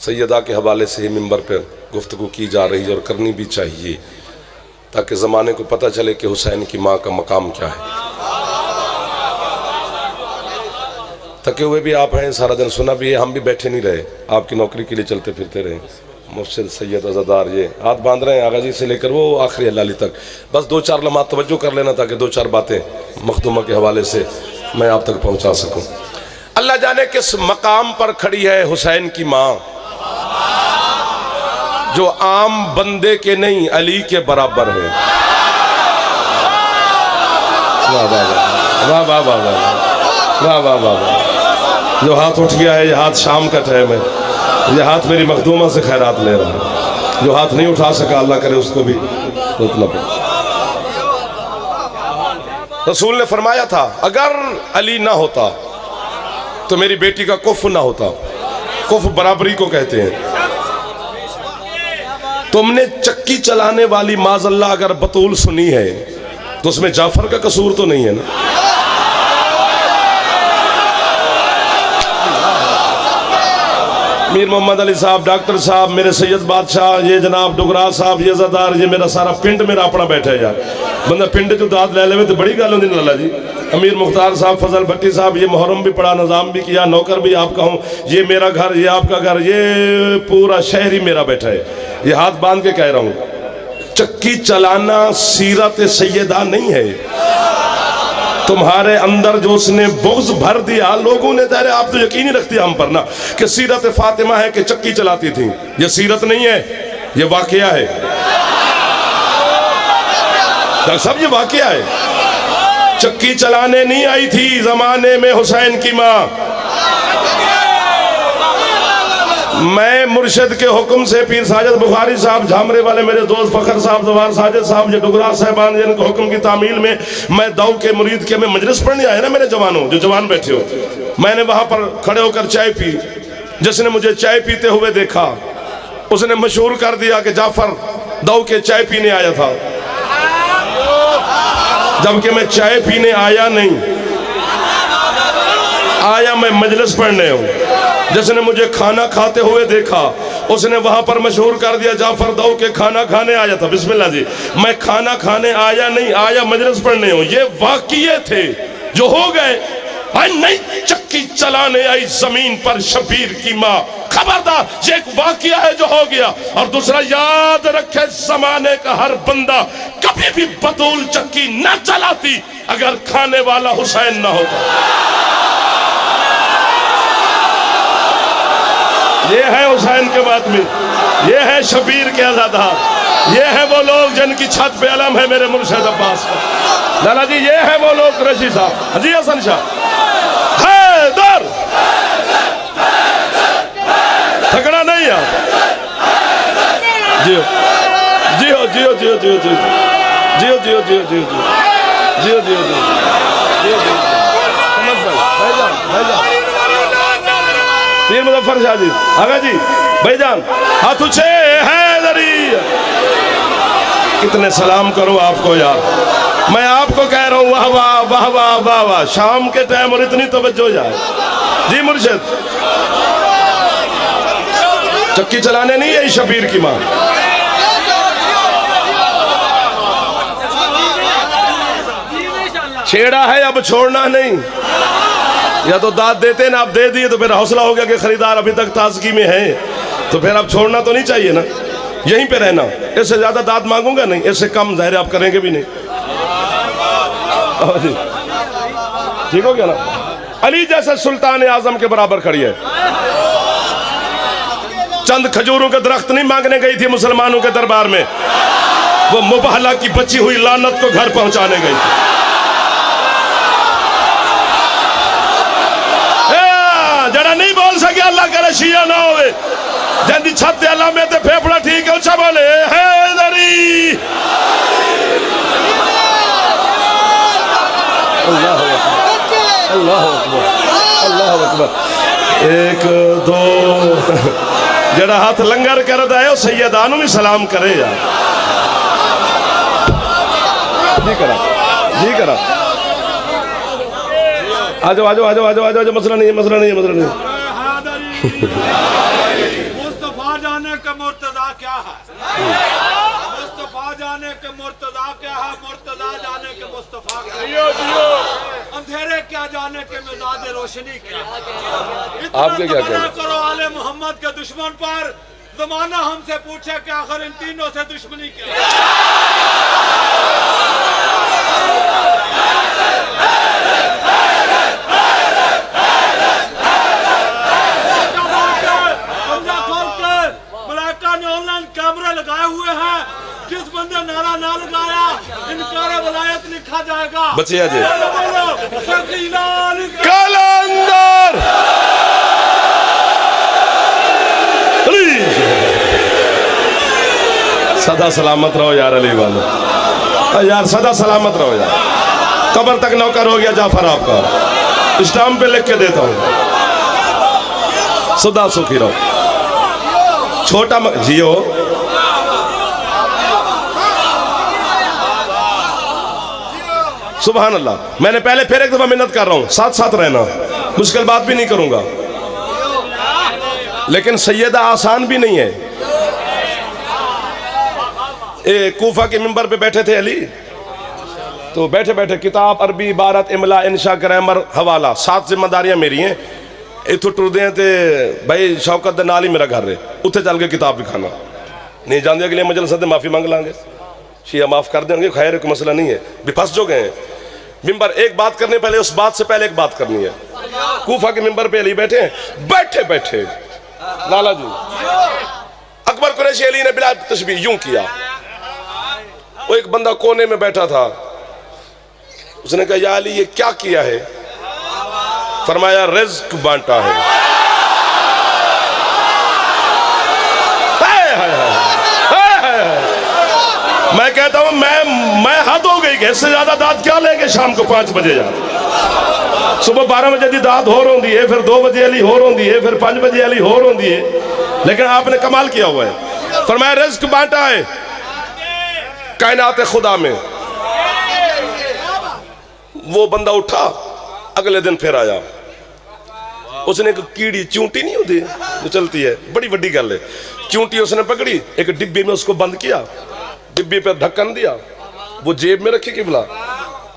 सैयदा के हवाले से ही मिंबर पर गुफ्तगू की जा रही है और करनी भी चाहिए, ताकि ज़माने को पता चले कि हुसैन की माँ का मकाम क्या है। थके हुए भी आप हैं, सारा दिन सुना भी है, हम भी बैठे नहीं रहे, आपकी नौकरी के लिए चलते फिरते रहे। मुर्शिद सैयद अज़ादार ये हाथ बांध रहे हैं आगा जी से लेकर वो आखिरी अल्लाली तक। बस 2-4 लम्हा तवज्जो कर लेना ताकि 2-4 बातें मखदूमा के हवाले से मैं आप तक पहुँचा सकूँ। अल्लाह जाने किस मकाम पर खड़ी है हुसैन की माँ, जो आम बंदे के नहीं अली के बराबर है। वाह वाह वाह वाह वाह वाह वाह वाह वाह। जो हाथ उठ गया है, ये हाथ शाम का टाइम है, ये हाथ मेरी मखदूमा से खैरात ले रहा है। जो हाथ नहीं उठा सका अल्लाह करे उसको भी रुकना पड़े। रसूल ने फरमाया था अगर अली ना होता तो मेरी बेटी का कुफ ना होता। कुफ बराबरी को कहते हैं। तुमने चक्की चलाने वाली माज़ल्ला अगर बतूल सुनी है तो उसमें जाफर का कसूर तो नहीं है ना। मीर मोहम्मद अली साहब, डॉक्टर साहब, मेरे सैयद बादशाह, ये जनाब डुगरा साहब, ये ज़दार, ये मेरा सारा पिंड मेरा अपना बैठा है यार। बंदा पिंड जो दाद ले ले तो बड़ी गल होंदी लाला जी। अमीर मुख्तार साहब, फजल भट्टी साहब, ये मुहर्रम भी पढ़ा, निज़ाम भी किया, नौकर भी आपका हूँ, ये मेरा घर, ये आपका घर, ये पूरा शहर ही मेरा बैठा है। ये हाथ बांध के कह रहा हूँ, चक्की चलाना सीरत सैयदा नहीं है। तुम्हारे अंदर जो उसने बुग़्ज़ भर दिया, लोगों ने दायरे, आप तो यकीन ही रखती हम पर ना कि सीरत फातिमा है कि चक्की चलाती थी। ये सीरत नहीं है, ये वाक़या है। डॉक्टर साहब, ये वाक़या है। चक्की चलाने नहीं आई थी ज़माने में हुसैन की माँ। मैं मुर्शिद के हुक्म से पीर साजिद बुखारी साहब, झामरे वाले मेरे दोस्त फ़खर साहब, जवार साजिद साहब, ये डुगरा साहबान, जिनके हुक्म की तामील में मैं दाऊ के मुरीद के में मजलिस पढ़ने आया ना, मेरे जवानों जो जवान बैठे हो, मैंने वहाँ पर खड़े होकर चाय पी। जिसने मुझे चाय पीते हुए देखा उसने मशहूर कर दिया कि जाफर दाऊ के चाय पीने आया था, जबकि मैं चाय पीने आया नहीं, आया मैं मजलिस पढ़ने हूँ। जिसने मुझे खाना खाते हुए देखा उसने वहां पर मशहूर कर दिया जाफर दाऊ के खाना खाने आया था। बिस्मिल्लाह जी, मैं खाना खाने आया नहीं, आया मजलिस पढ़ने हूँ। ये वाक़ये थे जो हो गए। नहीं चक्की चलाने आई जमीन पर शबीर की माँ, खबरदार, ये एक वाक़या है जो हो गया। और दूसरा याद रखे, जमाने का हर बंदा कभी भी बतूल चक्की न चलाती अगर खाने वाला हुसैन ना होता। ये है हुसैन के बात में, ये है शबीर के आज़ादार, ये है वो लोग जिनकी छत पे अलम है मेरे मुर्शिद अब्बास का। लाला जी, ये है वो लोग, रशी साहब, हजी हसन शाह, हैदर, थकड़ा नहीं है। जियो जियो जियो जियो जियो जियो जियो जियो जियो जियो जियो जियो जियो जियो। पीर मुज़फ़्फ़र शाह जी, आगा जी, भाईजान, हाथ उछे हैदरी। कितने सलाम करो आपको यार, मैं आपको कह रहा हूँ, वाह वाह वाह वाह वाह वाह। शाम के टाइम और इतनी तवज्जो जाए जी। मुर्शिद चक्की चलाने नहीं है शबीर की माँ। छेड़ा है, अब छोड़ना नहीं। या तो दाद देते ना, आप दे दिए तो फिर हौसला हो गया कि खरीदार अभी तक ताजगी में है, तो फिर अब छोड़ना तो नहीं चाहिए ना, यहीं पे रहना। इससे ज्यादा दाद मांगूंगा नहीं, इससे कम जाहिर आप करेंगे भी नहीं। ठीक हो गया ना। अली जैसे सुल्तान आजम के बराबर खड़ी है। चंद खजूरों के दरख्त नहीं मांगने गई थी मुसलमानों के दरबार में, वो मुबहला की बची हुई लानत को घर पहुंचाने गई थी। जरा नहीं बोल सके अल्लाह करे शिया ना होवे, जंदी छत अल्लाह में ते फेफड़ा ठीक है, अच्छा बोले हैदरी। अल्लाह अकबर, अल्लाह अकबर, अल्लाह अकबर। एक दो जरा हाथ लंगर कर दे सैयदानू भी सलाम करे यार। जी करा, जी करा। आ जाओ आ जाओ आ जाओ आ जाओ आ जाओ, मसला नहीं है, मसला नहीं है, मसला नहीं है। है, मुस्तफा जाने के मुर्तजा क्या है, मुर्तजा जाने के मुस्तफा क्या है, अंधेरे क्या जाने के मिजाज रोशनी क्या है। आपके क्या इतना करो आले मोहम्मद के दुश्मन पर, जमाना हमसे पूछे कि आखिर इन तीनों से दुश्मनी क्या है। कैमरे लगाए हुए हैं, जिस बंदे नारा ना लगाया इनकार वलायत लिखा जाएगा। बचिया जी कलंदर सदा सलामत रहो यार अली वाले, यार सदा सलामत रहो यार। कब्र तक नौकर हो गया जाफर आपका, स्टाम्प पे लिख के देता हूँ, सदा सुखी रहो। छोटा जियो सुभान अल्लाह। मैंने पहले फिर एक दफा मिन्नत कर रहा हूं, साथ साथ रहना, मुश्किल बात भी नहीं करूंगा, लेकिन सैयदा आसान भी नहीं है। कूफा के मिंबर पे बैठे थे अली, तो बैठे बैठे किताब अरबी इबारत इमला इंशा ग्रामर हवाला 7 जिम्मेदारियां मेरी हैं। इतों टुरदे हैं तो भाई शौकत दे नाल ही मेरा घर है, उत्थे चल के किताब दिखाना नहीं जानते, अगले मजलिस से माफ़ी मंग लांगे, शिया माफ़ कर देंगे, खैर कोई मसला नहीं है, भी फंस जो गए हैं। मिंबर एक बात करने पहले उस बात से पहले एक बात करनी है। कूफा के मिंबर पे अली बैठे हैं, बैठे बैठे लाला जी अकबर कुरैशी अली ने बिला तशबीह यूं किया। वो एक बंदा कोने में बैठा था, उसने कहा या अली ये क्या किया है? फरमाया रिज़्क बांटा है। मैं कहता हूं मैं हद हो गई, इससे ज्यादा दाद क्या लेके शाम को 5 बजे जा, सुबह 12 बजे की दाद हो रोंदी है, फिर 2 बजे अली हो रोंदी है, फिर 5 बजे अली हो रोंदी है, लेकिन आपने कमाल किया हुआ है। फरमाया रिज़्क बांटा है कायनात खुदा में। वो बंदा उठा, अगले दिन फिर आया, उसने एक कीड़ी चूंटी नहीं होती जो चलती है, बड़ी बड़ी गल है, चूंटी उसने पकड़ी, एक डिब्बे में उसको बंद किया, डिब्बे पर ढक्कन दिया, वो जेब में रखी किबला,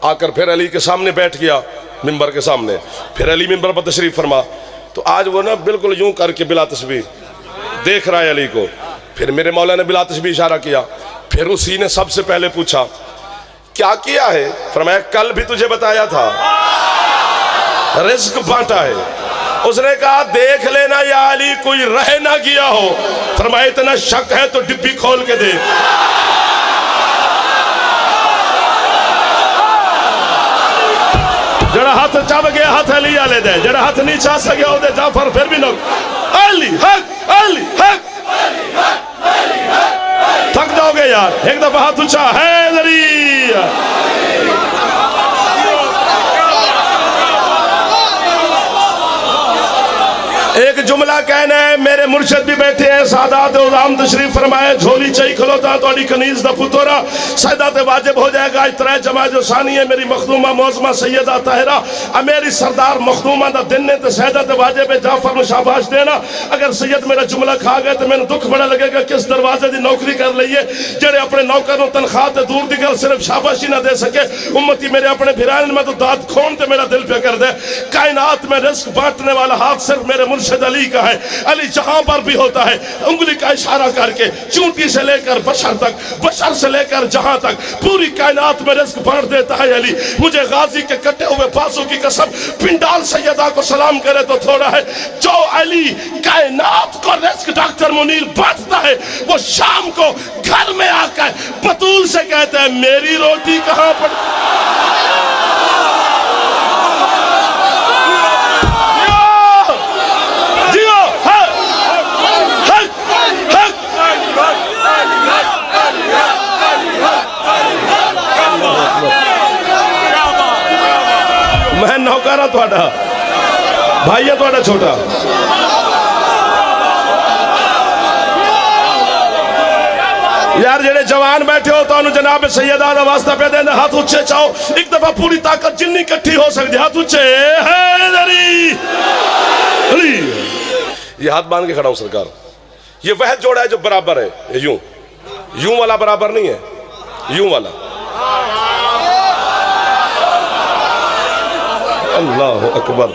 आकर फिर अली के सामने बैठ गया मिंबर के सामने। फिर अली मिंबर पर तशरीफ फरमा, तो आज वो ना बिल्कुल यूं करके बिला तस्बीह देख रहा है अली को। फिर मेरे मौला ने बिला तस्बीह इशारा किया, फिर उसी ने सबसे पहले पूछा क्या किया है? फरमाया कल भी तुझे बताया था रिज़्क बांटा है। उसने कहा देख लेना या अली कोई रह ना गया हो। फरमाया इतना शक है तो डिब्बी खोल के देख। जरा हाथ चब गया हाथ अली आले दे, जरा हाथ नहीं चा सके ओदे जाफर फिर भी लोग अली हक अली हक थक जाओगे यार। एक दफा हाथ ऊंचा है जरी। एक जुमला कहना है, मेरे मुर्शद भी बैठे हैं, सादात उज़ाम तशरीफ फरमाए, झोली चई खलोता तोड़ी कनीज दा पुतोरा सैदात वाजिब हो जाएगा। इतरा जमा जो सानी है मेरी मखदूमा मौजमा सैयदा ताहिरा, मेरी सरदार मखदूमा दा दिन ने तो सैदात वाजिब है, जाफर में शाबाश देना। अगर सैयद मेरा जुमला खा गए तो मैंने दुख बड़ा लगेगा, किस दरवाजे की नौकरी कर लीए जेड़े अपने नौकर को तनख्वाह ते दूर दी गल सिर्फ शाबाशी ना दे सके। उम्मती मेरे अपने फिरान में तो दाद खोन ते मेरा दिल पे कर दे। कायनात में रिज़्क बांटने वाला हाथ सिर्फ मेरे मुर्शिद अली का है। अली जहां पर भी होता है उंगली का इशारा करके चूंटी से लेकर बशर तक, बशर से लेकर जहां तक पूरी कायनात में रिज़्क बांट देता है अली। मुझे गाजी के कटे हुए बाजू की कसम पिंडाल सैयदा को सलाम करे तो थोड़ा है। जो अली कायनात को रिज़्क डॉक्टर मुनीर बांटता है, वो शाम को घर में आकर बतूल से कहते हैं मेरी रोटी कहां पर। मैं नौकर हाँ थोड़ा भाई है थोड़ा छोटा। यार जेड़े जवान बैठे हो तो जनाब सैयदा दा वास्ता पे देना, हाथ उच्चे चाहो एक दफा पूरी ताकत जिन्नी इकट्ठी हो सकती, हाथ उच्चे है। ये हाथ बांध के खड़ा हूं सरकार, ये वह जोड़ा है जो बराबर है, यूं यूं वाला बराबर नहीं है, यूं वाला। अल्लाह अकबर।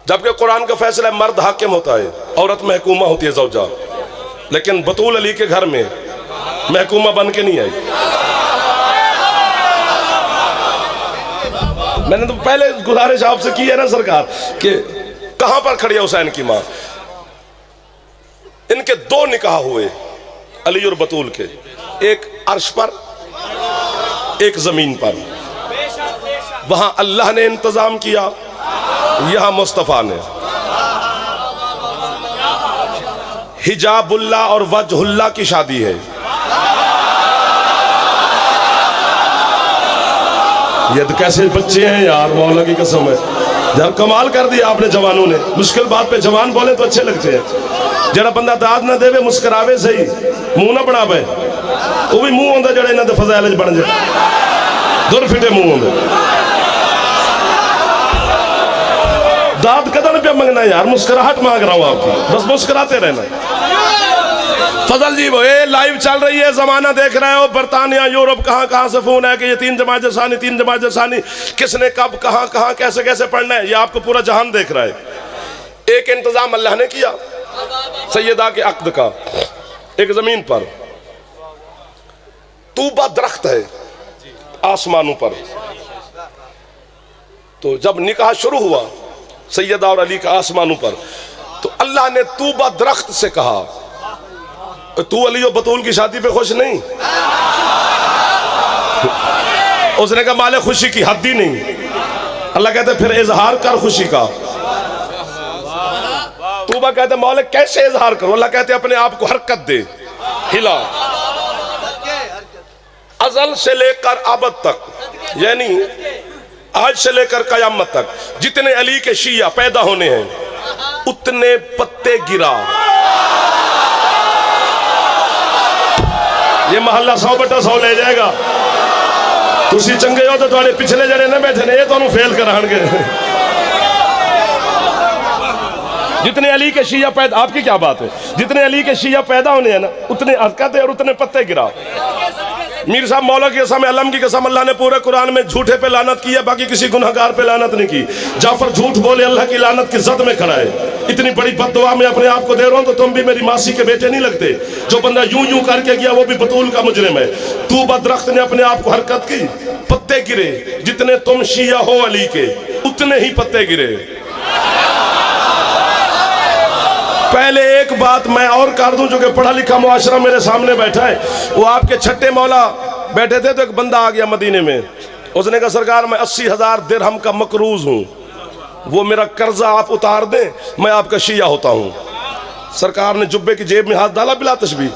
जबकि कुरान का फैसला है मर्द हाकिम होता है, औरत महकूमा होती है ज़ौजा, लेकिन बतूल अली के घर में महकूमा बन के नहीं आई। मैंने तो पहले गुजारिश आपसे की है ना सरकार कि कहां पर खड़ी है हुसैन की मां। इनके दो निकाह हुए अली और बतूल के, एक अर्श पर एक जमीन पर। वहां अल्लाह ने इंतजाम किया, यहां मुस्तफा ने। हिजाबुल्लाह और वजहुल्लाह की शादी है। ये तो कैसे बच्चे हैं यार, मौला की कसम है। जब कमाल कर दिया आपने जवानों ने। मुश्किल बात पे जवान बोले तो अच्छे लगते हैं। जरा बंदा दाद ना देवे मुस्करावे सही, मुंह ना बनावे, वो भी मुंह होंगे जरा इन्होंने फजाइल बन जाए, दुर फिटे मुंह होंगे। दाद कदम पे मंगना यार, मुस्कुराहट मांग रहा हूं आपकी, बस मुस्कुराते रहना। फजल जी वो ये लाइव चल रही है, जमाना देख रहे हो, बरतानिया यूरोप कहां से फोन है कि ये 3 जमात सानी 3 जमात सानी किसने कब कहां कैसे कैसे पढ़ना है, ये आपको पूरा जहान देख रहा है। एक इंतजाम अल्लाह ने किया सैयदा के अक्द का। एक जमीन पर तूबा दरख्त है आसमानों पर, तो जब निकाह शुरू हुआ सैयदा और अली का आसमानों पर, तो अल्लाह ने तूबा दरख्त से कहा तू अली और बतूल की शादी पे खुश नहीं? उसने कहा माले खुशी की हद ही नहीं। अल्लाह कहते फिर इजहार कर खुशी का। तूबा कहते मौला कैसे इजहार करो? अल्लाह कहते अपने आप को हरकत दे, हिला। अजल से लेकर अबद तक, यानी आज से लेकर कयामत तक जितने अली के शिया पैदा होने हैं उतने पत्ते गिरा। ये मोहल्ला 100/100 ले जाएगा। तुसी चंगे हो तो तुम्हारे पिछले जड़े ना बैठे ने, ये तो फेल कराएंगे। जितने अली के शिया पैदा, आपकी क्या बात है, जितने अली के शिया पैदा होने हैं ना उतने हरकत है और उतने पत्ते गिरा। मीर साहब मौला की कसम, अलम की कसम, अल्लाह ने पूरे कुरान में झूठे पे लानत की है, बाकी किसी गुनहगार पे लानत नहीं की। जाफर झूठ बोले अल्लाह की लानत की जद में खड़ा है। इतनी बड़ी बद्दुआ मैं अपने आप को दे रहा हूं तो तुम भी मेरी मासी के बेटे नहीं लगते। जो बंदा यूं यूं करके गया वो भी बतूल का मुजरिम है। तू बदरख्त ने अपने आप को हरकत की, पत्ते गिरे। जितने तुम शिया हो अली के उतने ही पत्ते गिरे। पहले एक बात मैं और कर दूं, जो कि पढ़ा लिखा मुआशरा मेरे सामने बैठा है, वो आपके छठे मौला बैठे थे तो एक बंदा आ गया मदीने में। उसने कहा सरकार मैं 80,000 दिरहम का मकरूज हूं, वो मेरा कर्जा आप उतार दें, मैं आपका शिया होता हूं। सरकार ने जुब्बे की जेब में हाथ डाला बिला तशबीह,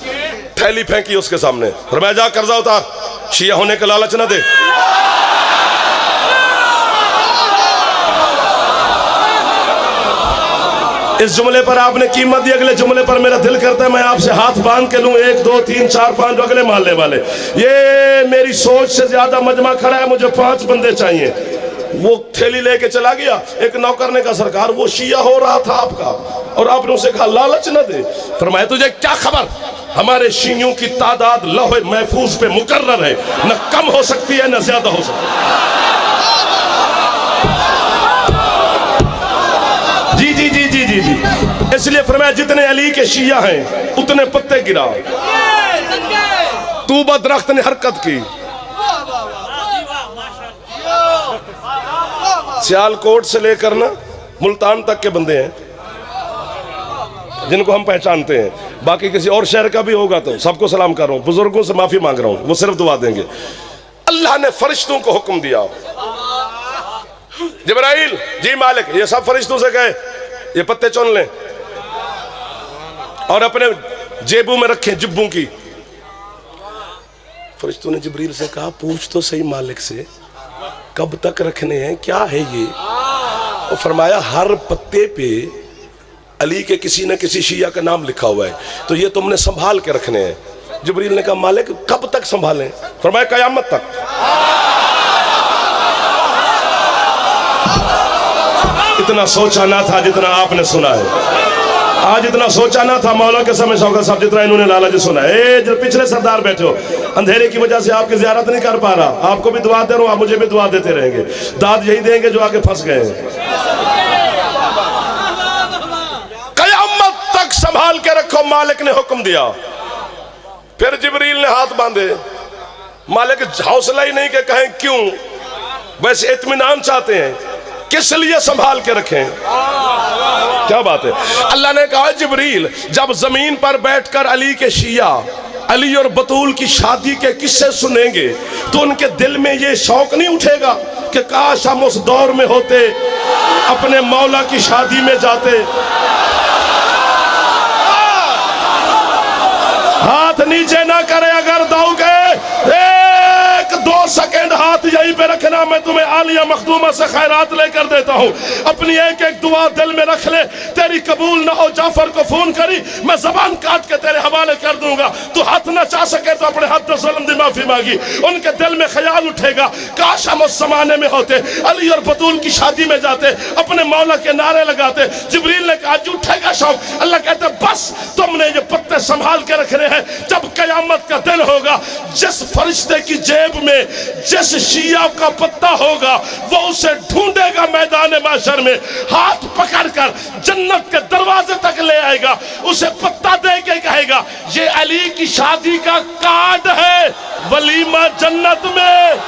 थैली फेंकी उसके सामने, फरमाया जा कर्जा उतार, शिया होने का लालच न दे। इस जुमले पर आपने कीमत दी, अगले जुमले पर मेरा दिल करता है मैं आपसे हाथ बांध के लूं, 1 2 3 4 5 अगले मोहल्ले वाले। ये मेरी सोच से ज्यादा मजमा खड़ा है, मुझे 5 बंदे चाहिए। वो थैली लेके चला गया। एक नौकर ने कहा सरकार वो शिया हो रहा था आपका और आपने उसे कहा लालच न दे। फरमाया तुझे क्या खबर, हमारे शियों की तादाद लौहे महफूज पे मुकर्रर है, न कम हो सकती है न ज्यादा हो सकती है। जी जी जी जी जी जी, इसलिए फरमाया जितने अली के शिया हैं उतने पत्ते गिरा। तूबा दरख्त ने हरकत की। सियालकोट से लेकर ना मुल्तान तक के बंदे हैं जिनको हम पहचानते हैं, बाकी किसी और शहर का भी होगा तो सबको सलाम कर रहा हूं, बुजुर्गों से माफी मांग रहा हूं, वो सिर्फ दुआ देंगे। अल्लाह ने फरिश्तों को हुक्म दिया, जिब्राइल जी मालिक, ये सब फरिश्तों से कहे ये पत्ते चुन लें और अपने जेबों में रखें जिब्बों की। फरिश्तों ने जिब्रील से कहा पूछ तो सही मालिक से कब तक रखने हैं, क्या है ये? और फरमाया हर पत्ते पे अली के किसी न किसी शिया का नाम लिखा हुआ है, तो ये तुमने संभाल के रखने हैं। जिब्रील ने कहा मालिक कब तक संभालें? फरमाया कयामत तक। इतना सोचा ना था जितना आपने सुना है। आज इतना सोचा ना था मौला के समय शौकत साहब जितना इन्होंने लाला जी सुना है। जो पिछले सरदार बैठे हो, अंधेरे की वजह से आपकी जियारत नहीं कर पा रहा, आपको भी दुआ दे रहा हूँ, आप मुझे भी दुआ देते रहेंगे। दाद यही देंगे जो आगे फंस गए हैं। कयामत तक संभाल के रखो, मालिक ने हुक्म दिया। फिर जिब्रील ने हाथ बांधे, मालिक हौसला ही नहीं कि कहें क्यों, वैसे इत्मीनान चाहते हैं, किस लिए संभाल के रखें। क्या बात है। अल्लाह ने कहा जिब्रील जब जमीन पर बैठकर अली के शिया, अली और बतूल की शादी के किस्से सुनेंगे तो उनके दिल में ये शौक नहीं उठेगा कि काश हम उस दौर में होते, अपने मौला की शादी में जाते। हाथ नीचे ना करे अगर दोगे, 1-2 सेकंड हाथ यहीं पे रखना, मैं तुम्हें आलिया मखदूमा से खैरात लेकर देता हूँ। अपनी एक एक दुआ दिल में रख ले, तेरी कबूल ना हो जाफर को फोन करी, मैं जबान काट के तेरे हवाले कर दूंगा। तू हाथ ना चाह सके तो अपने हाथ से जुल्म दी माफी मांगी। उनके दिल में ख्याल उठेगा काश हम उस जमाने में होते, अली और बतूल की शादी में जाते, अपने मौला के नारे लगाते। जिब्रील ने कहा उठेगा शौक। अल्लाह कहते बस तुमने ये पत्ते संभाल के रखने हैं, जब कयामत का दिन होगा जिस फरिश्ते की जेब में जिस शिया का पत्ता होगा वो उसे ढूंढेगा मैदान माशर में, हाथ पकड़कर जन्नत के दरवाजे तक ले आएगा, उसे पत्ता दे के कहेगा ये अली की शादी का कार्ड है, वलीमा जन्नत में।